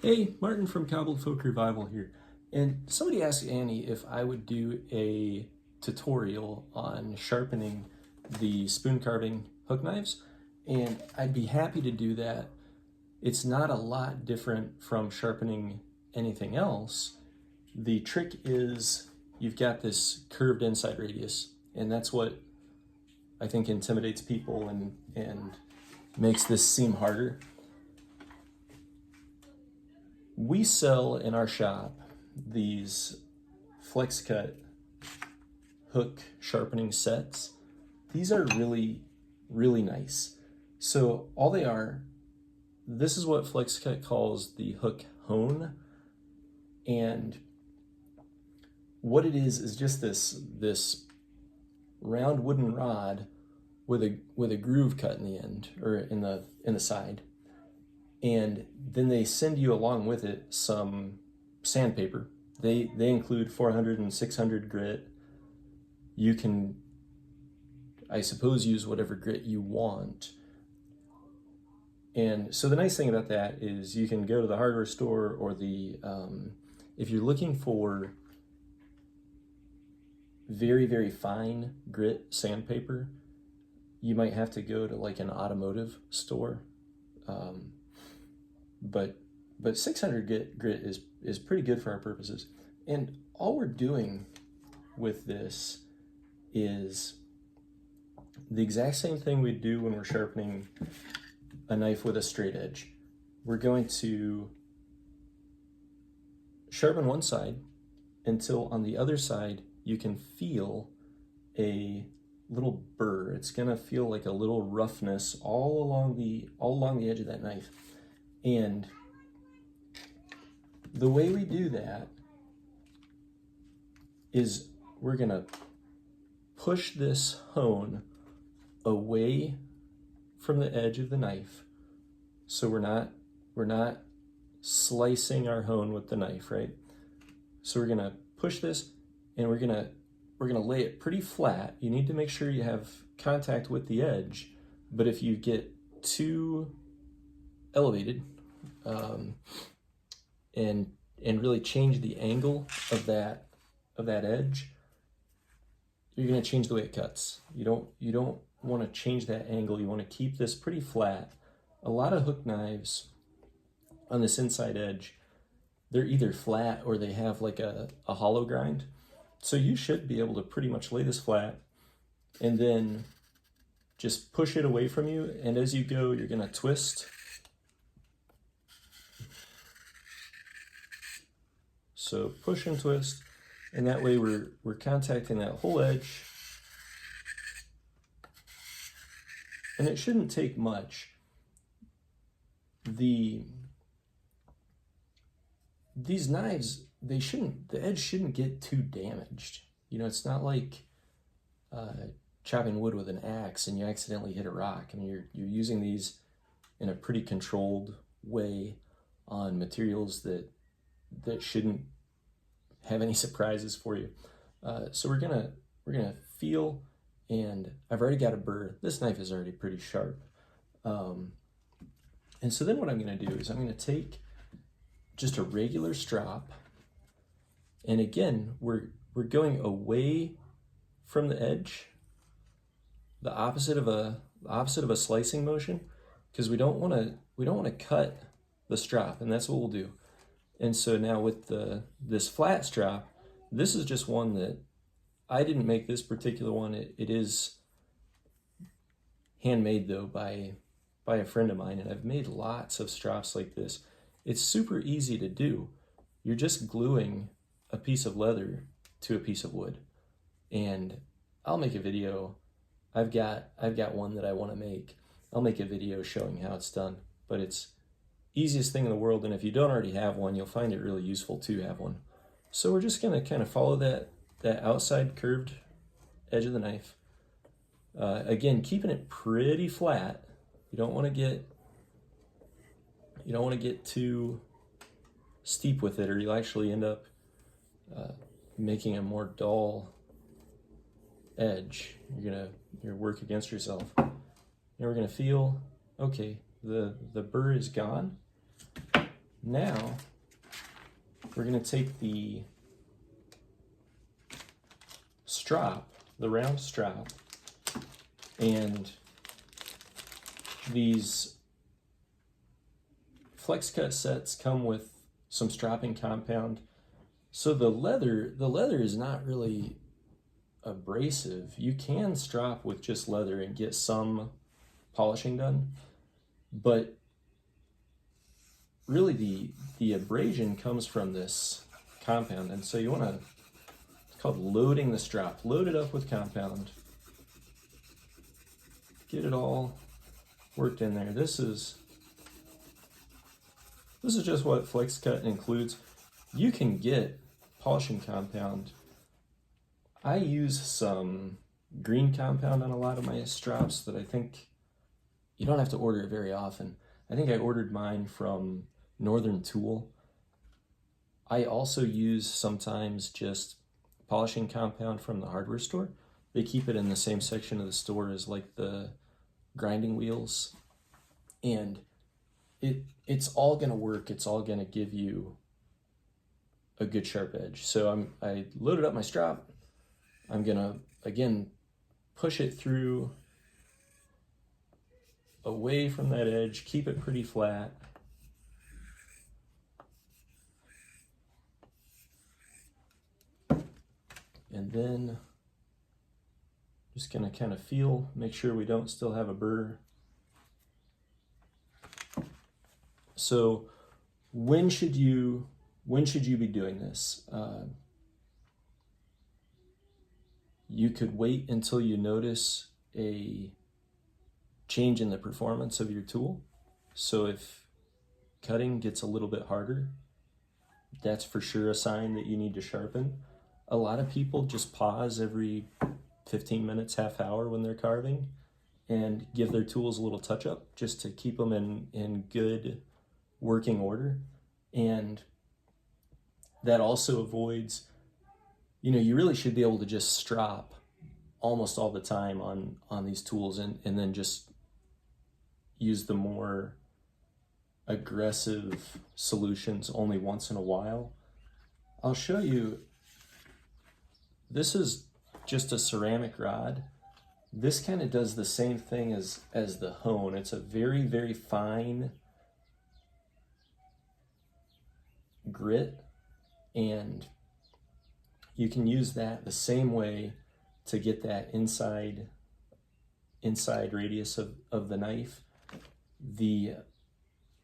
Hey, Martin from Cobbled Folk Revival here. And somebody asked Annie if I would do a tutorial on sharpening the spoon carving hook knives, and I'd be happy to do that. It's not a lot different from sharpening anything else. The trick is you've got this curved inside radius, and that's what I think intimidates people and makes this seem harder. We sell in our shop these flex cut hook sharpening sets. These are really, really nice. So all they are, this is what flex cut calls the hook hone. And what it is just this round wooden rod with a groove cut in the end, or in the side. And then they send you along with it some sandpaper. They include 400 and 600 grit. You can, I suppose, use whatever grit you want. And so the nice thing about that is you can go to the hardware store or if you're looking for very, very fine grit sandpaper, you might have to go to like an automotive store. But 600 grit is pretty good for our purposes. And all we're doing with this is the exact same thing we do when we're sharpening a knife with a straight edge. We're going to sharpen one side until on the other side you can feel a little burr. It's gonna feel like a little roughness all along the edge of that knife. And the way we do that is we're gonna push this hone away from the edge of the knife. So we're not slicing our hone with the knife, right? So we're gonna push this and we're gonna lay it pretty flat. You need to make sure you have contact with the edge, but if you get too elevated and really change the angle of that edge, you're going to change the way it cuts. You don't want to change that angle. You want to keep this pretty flat. A lot of hook knives on this inside edge, they're either flat or they have like a hollow grind. So you should be able to pretty much lay this flat and then just push it away from you. And as you go, you're going to twist. So push and twist, and that way we're contacting that whole edge. And it shouldn't take much. These knives, the edge shouldn't get too damaged. You know, it's not like chopping wood with an axe and you accidentally hit a rock. I mean, you're using these in a pretty controlled way on materials that shouldn't have any surprises for you. So we're gonna feel, and I've already got a burr. This knife is already pretty sharp. And so then what I'm gonna do is I'm gonna take just a regular strop, and again, we're going away from the edge, the opposite of a slicing motion, because we don't want to cut the strop, and that's what we'll do. And so now with this flat strap, this is just one that I didn't make. This particular one. It is handmade though by a friend of mine, and I've made lots of straps like this. It's super easy to do. You're just gluing a piece of leather to a piece of wood, and I'll make a video. I've got one that I want to make. I'll make a video showing how it's done, but it's easiest thing in the world, and if you don't already have one, you'll find it really useful to have one. So we're just going to kind of follow that outside curved edge of the knife. Again, keeping it pretty flat. You don't want to get too steep with it, or you'll actually end up making a more dull edge. You're gonna work against yourself. And we're gonna feel, okay, the burr is gone. Now we're going to take the strop, the round strop, and these flex cut sets come with some stropping compound. So the leather is not really abrasive. You can strop with just leather and get some polishing done, but really the abrasion comes from this compound. And so you want to, it's called loading the strop. Load it up with compound. Get it all worked in there. This is just what flex cut includes. You can get polishing compound. I use some green compound on a lot of my strops that I think you don't have to order it very often. I think I ordered mine from Northern Tool. I also use sometimes just polishing compound from the hardware store. They keep it in the same section of the store as like the grinding wheels, and it's all gonna work. It's all gonna give you a good sharp edge. So I loaded up my strop. I'm gonna again push it through away from that edge, keep it pretty flat. And then just gonna kind of feel, make sure we don't still have a burr. So when should you be doing this? You could wait until you notice a change in the performance of your tool. So if cutting gets a little bit harder, that's for sure a sign that you need to sharpen. A lot of people just pause every 15 minutes, half hour when they're carving and give their tools a little touch up just to keep them in good working order. And that also avoids, you really should be able to just strop almost all the time on these tools and then just use the more aggressive solutions only once in a while. I'll show you, this is just a ceramic rod. This kind of does the same thing as the hone. It's a very, very fine grit, and you can use that the same way to get that inside radius of the knife.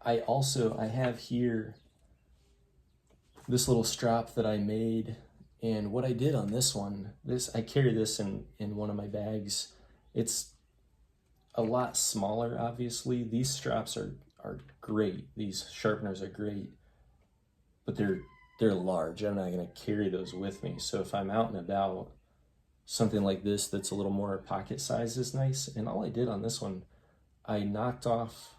I have here this little strop that I made, and what I did on this one, I carry this in one of my bags. It's a lot smaller, obviously. These strops are great. These sharpeners are great, but they're large. I'm not gonna carry those with me. So if I'm out and about, something like this that's a little more pocket size is nice. And all I did on this one, I knocked off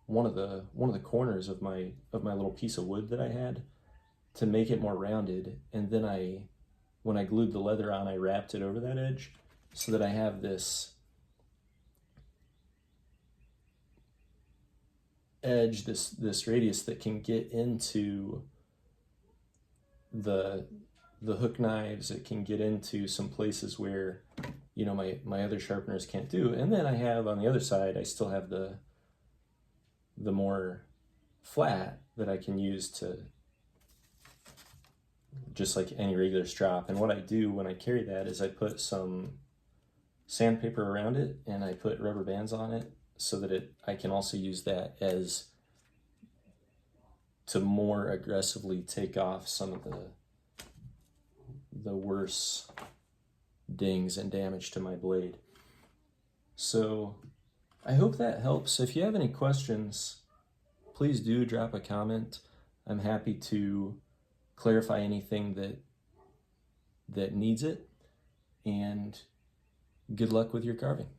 one of the corners of my little piece of wood that I had to make it more rounded. And then when I glued the leather on, I wrapped it over that edge so that I have this edge, this radius that can get into the hook knives. It can get into some places where my other sharpeners can't do. And then I have on the other side, I still have the more flat that I can use to just like any regular strop. And what I do when I carry that is I put some sandpaper around it and I put rubber bands on it so that I can also use that to more aggressively take off some of the worse dings and damage to my blade. So I hope that helps. If you have any questions, please do drop a comment. I'm happy to clarify anything that needs it, and good luck with your carving.